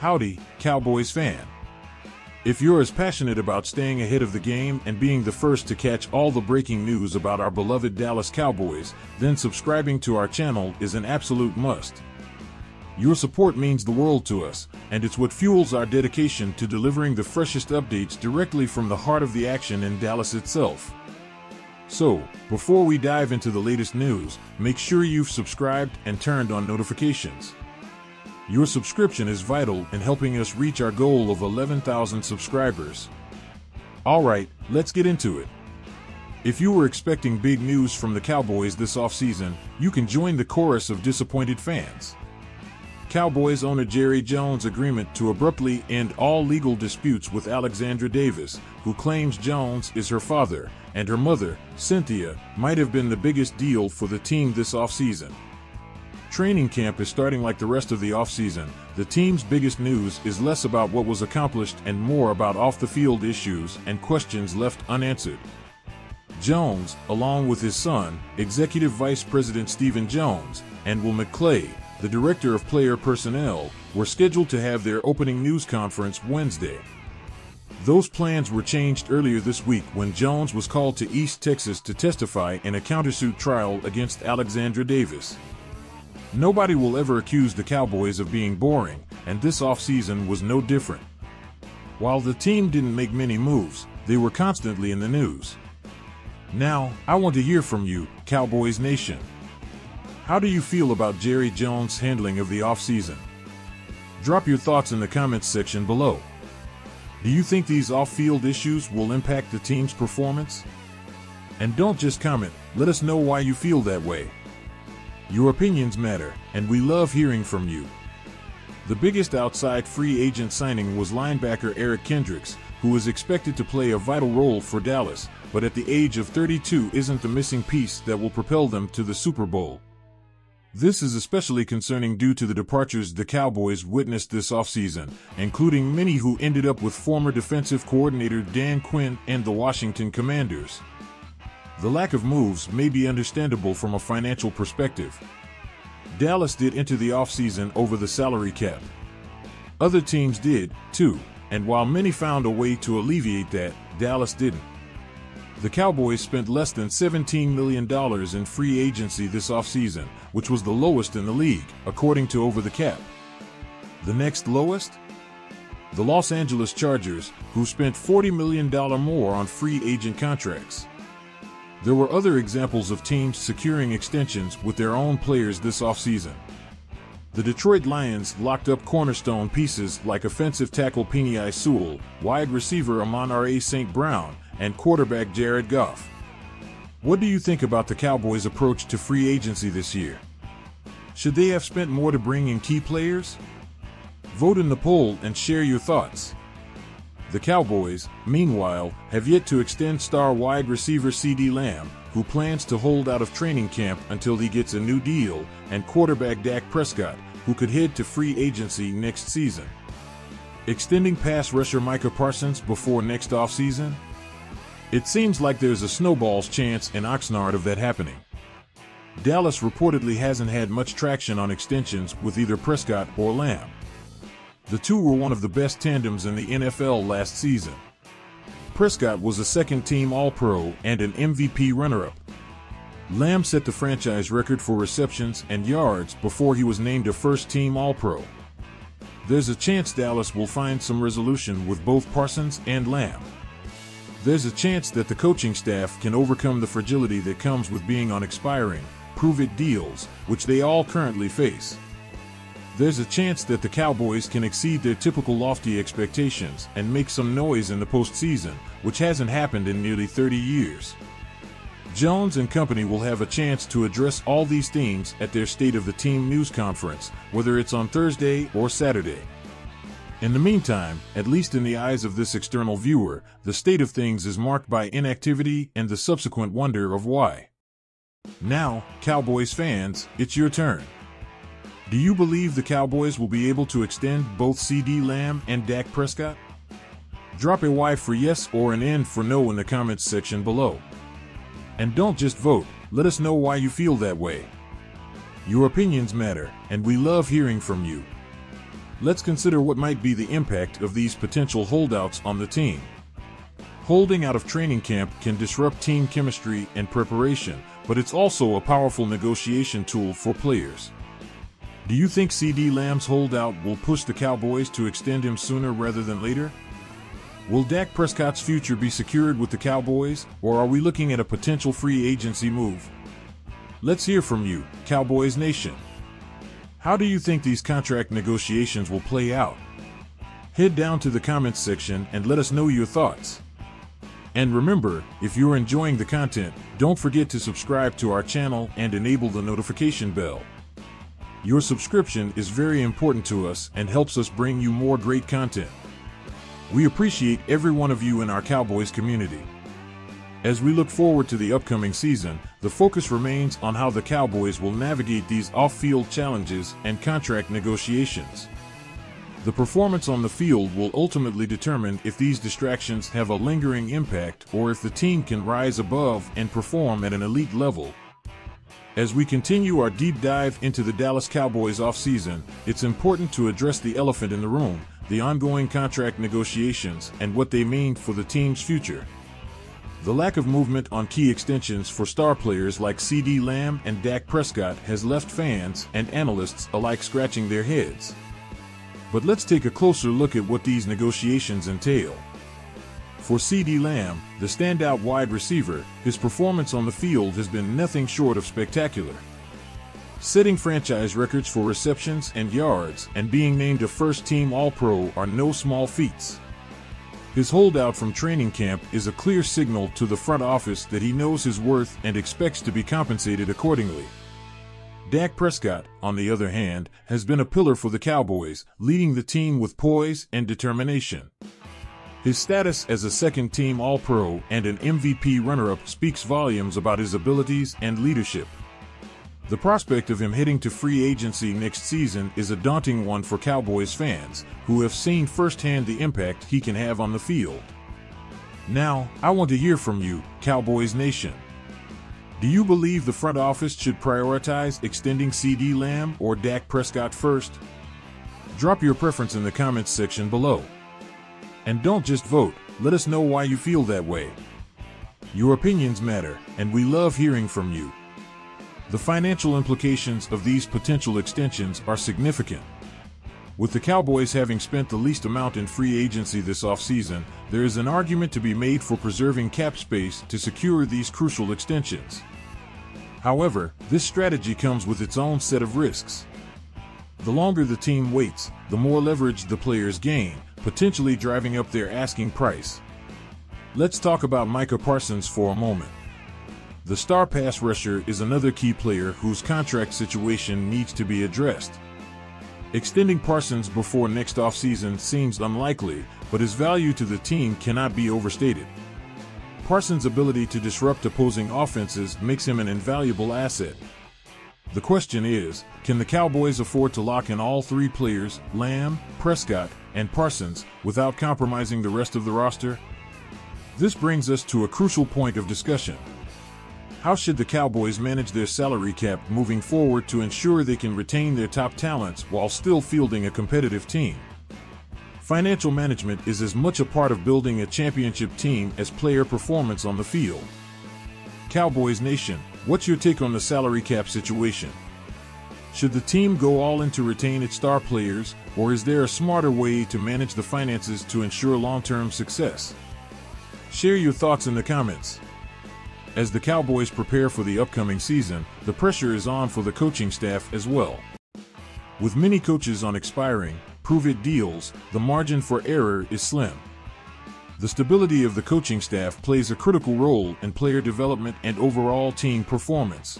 Howdy, Cowboys fan. If you're as passionate about staying ahead of the game and being the first to catch all the breaking news about our beloved Dallas Cowboys, then subscribing to our channel is an absolute must. Your support means the world to us, and it's what fuels our dedication to delivering the freshest updates directly from the heart of the action in Dallas itself. So, before we dive into the latest news, make sure you've subscribed and turned on notifications. Your subscription is vital in helping us reach our goal of 11,000 subscribers. Alright, let's get into it. If you were expecting big news from the Cowboys this offseason, you can join the chorus of disappointed fans. Cowboys owner Jerry Jones' agreement to abruptly end all legal disputes with Alexandra Davis, who claims Jones is her father, and her mother, Cynthia, might have been the biggest deal for the team this offseason. Training camp is starting like the rest of the offseason. The team's biggest news is less about what was accomplished and more about off-the-field issues and questions left unanswered. Jones, along with his son, Executive Vice President Stephen Jones, and Will McClay, the Director of Player Personnel, were scheduled to have their opening news conference Wednesday. Those plans were changed earlier this week when Jones was called to East Texas to testify in a countersuit trial against Alexandra Davis. Nobody will ever accuse the Cowboys of being boring, and this offseason was no different. While the team didn't make many moves, they were constantly in the news. Now, I want to hear from you, Cowboys Nation. How do you feel about Jerry Jones' handling of the offseason? Drop your thoughts in the comments section below. Do you think these off-field issues will impact the team's performance? And don't just comment, let us know why you feel that way. Your opinions matter, and we love hearing from you. The biggest outside free agent signing was linebacker Eric Kendricks, who is expected to play a vital role for Dallas, but at the age of 32 isn't the missing piece that will propel them to the Super Bowl. This is especially concerning due to the departures the Cowboys witnessed this offseason, including many who ended up with former defensive coordinator Dan Quinn and the Washington Commanders. The lack of moves may be understandable from a financial perspective. Dallas did enter the offseason over the salary cap. Other teams did, too, and while many found a way to alleviate that, Dallas didn't. The Cowboys spent less than $17 million in free agency this offseason, which was the lowest in the league, according to Over the Cap. The next lowest? The Los Angeles Chargers, who spent $40 million more on free agent contracts. There were other examples of teams securing extensions with their own players this offseason. The Detroit Lions locked up cornerstone pieces like offensive tackle Penei Sewell, wide receiver Amon-Ra St. Brown, and quarterback Jared Goff. What do you think about the Cowboys' approach to free agency this year? Should they have spent more to bring in key players? Vote in the poll and share your thoughts. The Cowboys, meanwhile, have yet to extend star wide receiver CeeDee Lamb, who plans to hold out of training camp until he gets a new deal, and quarterback Dak Prescott, who could head to free agency next season. Extending pass rusher Micah Parsons before next offseason? It seems like there's a snowball's chance in Oxnard of that happening. Dallas reportedly hasn't had much traction on extensions with either Prescott or Lamb. The two were one of the best tandems in the NFL last season. Prescott was a second-team All-Pro and an MVP runner-up. Lamb set the franchise record for receptions and yards before he was named a first-team All-Pro. There's a chance Dallas will find some resolution with both Parsons and Lamb. There's a chance that the coaching staff can overcome the fragility that comes with being on expiring, prove-it deals, which they all currently face. There's a chance that the Cowboys can exceed their typical lofty expectations and make some noise in the postseason, which hasn't happened in nearly 30 years. Jones and company will have a chance to address all these themes at their State of the Team news conference, whether it's on Thursday or Saturday. In the meantime, at least in the eyes of this external viewer, the state of things is marked by inactivity and the subsequent wonder of why. Now, Cowboys fans, it's your turn. Do you believe the Cowboys will be able to extend both CeeDee Lamb and Dak Prescott? Drop a Y for yes or an N for no in the comments section below. And don't just vote, let us know why you feel that way. Your opinions matter, and we love hearing from you. Let's consider what might be the impact of these potential holdouts on the team. Holding out of training camp can disrupt team chemistry and preparation, but it's also a powerful negotiation tool for players. Do you think CeeDee Lamb's holdout will push the Cowboys to extend him sooner rather than later? Will Dak Prescott's future be secured with the Cowboys, or are we looking at a potential free agency move? Let's hear from you, Cowboys Nation. How do you think these contract negotiations will play out? Head down to the comments section and let us know your thoughts. And remember, if you're enjoying the content, don't forget to subscribe to our channel and enable the notification bell. Your subscription is very important to us and helps us bring you more great content. We appreciate every one of you in our Cowboys community. As we look forward to the upcoming season, the focus remains on how the Cowboys will navigate these off-field challenges and contract negotiations. The performance on the field will ultimately determine if these distractions have a lingering impact or if the team can rise above and perform at an elite level. As we continue our deep dive into the Dallas Cowboys offseason, it's important to address the elephant in the room, the ongoing contract negotiations and what they mean for the team's future. The lack of movement on key extensions for star players like CeeDee Lamb and Dak Prescott has left fans and analysts alike scratching their heads. But let's take a closer look at what these negotiations entail. For CeeDee Lamb, the standout wide receiver, his performance on the field has been nothing short of spectacular. Setting franchise records for receptions and yards and being named a first-team All-Pro are no small feats. His holdout from training camp is a clear signal to the front office that he knows his worth and expects to be compensated accordingly. Dak Prescott, on the other hand, has been a pillar for the Cowboys, leading the team with poise and determination. His status as a second-team All-Pro and an MVP runner-up speaks volumes about his abilities and leadership. The prospect of him heading to free agency next season is a daunting one for Cowboys fans, who have seen firsthand the impact he can have on the field. Now, I want to hear from you, Cowboys Nation. Do you believe the front office should prioritize extending CeeDee Lamb or Dak Prescott first? Drop your preference in the comments section below. And don't just vote, let us know why you feel that way. Your opinions matter, and we love hearing from you. The financial implications of these potential extensions are significant. With the Cowboys having spent the least amount in free agency this offseason, there is an argument to be made for preserving cap space to secure these crucial extensions. However, this strategy comes with its own set of risks. The longer the team waits, the more leverage the players gain, potentially driving up their asking price. Let's talk about Micah Parsons for a moment. The star pass rusher is another key player whose contract situation needs to be addressed. Extending Parsons before next offseason seems unlikely, but his value to the team cannot be overstated. Parsons' ability to disrupt opposing offenses makes him an invaluable asset. The question is, can the Cowboys afford to lock in all three players, Lamb, Prescott, and Parsons, without compromising the rest of the roster? This brings us to a crucial point of discussion. How should the Cowboys manage their salary cap moving forward to ensure they can retain their top talents while still fielding a competitive team? Financial management is as much a part of building a championship team as player performance on the field. Cowboys Nation, what's your take on the salary cap situation? Should the team go all in to retain its star players, or is there a smarter way to manage the finances to ensure long-term success? Share your thoughts in the comments. As the Cowboys prepare for the upcoming season, the pressure is on for the coaching staff as well. With many coaches on expiring, prove-it deals, the margin for error is slim. The stability of the coaching staff plays a critical role in player development and overall team performance.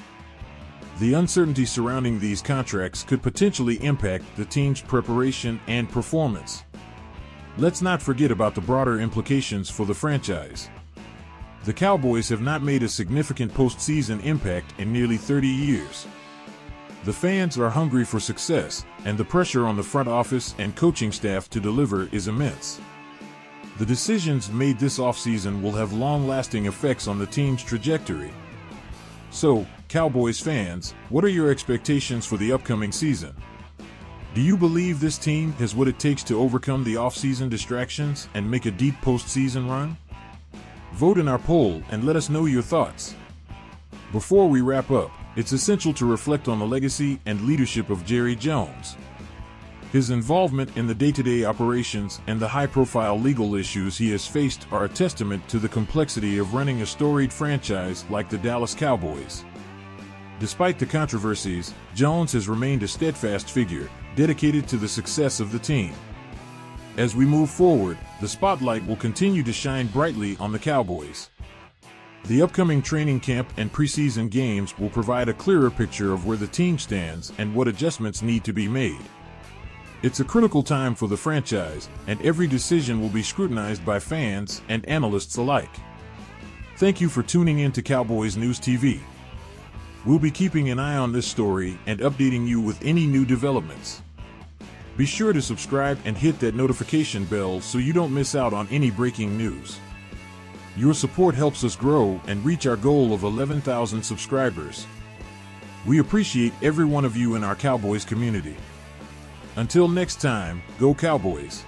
The uncertainty surrounding these contracts could potentially impact the team's preparation and performance. Let's not forget about the broader implications for the franchise. The Cowboys have not made a significant postseason impact in nearly 30 years. The fans are hungry for success, and the pressure on the front office and coaching staff to deliver is immense. The decisions made this offseason will have long-lasting effects on the team's trajectory. So, Cowboys fans, what are your expectations for the upcoming season? Do you believe this team has what it takes to overcome the offseason distractions and make a deep postseason run? Vote in our poll and let us know your thoughts. Before we wrap up, it's essential to reflect on the legacy and leadership of Jerry Jones. His involvement in the day-to-day operations and the high-profile legal issues he has faced are a testament to the complexity of running a storied franchise like the Dallas Cowboys. Despite the controversies, Jones has remained a steadfast figure, dedicated to the success of the team. As we move forward, the spotlight will continue to shine brightly on the Cowboys. The upcoming training camp and preseason games will provide a clearer picture of where the team stands and what adjustments need to be made. It's a critical time for the franchise, and every decision will be scrutinized by fans and analysts alike. Thank you for tuning in to Cowboys News TV. We'll be keeping an eye on this story and updating you with any new developments. Be sure to subscribe and hit that notification bell so you don't miss out on any breaking news. Your support helps us grow and reach our goal of 11,000 subscribers. We appreciate every one of you in our Cowboys community. Until next time, go Cowboys!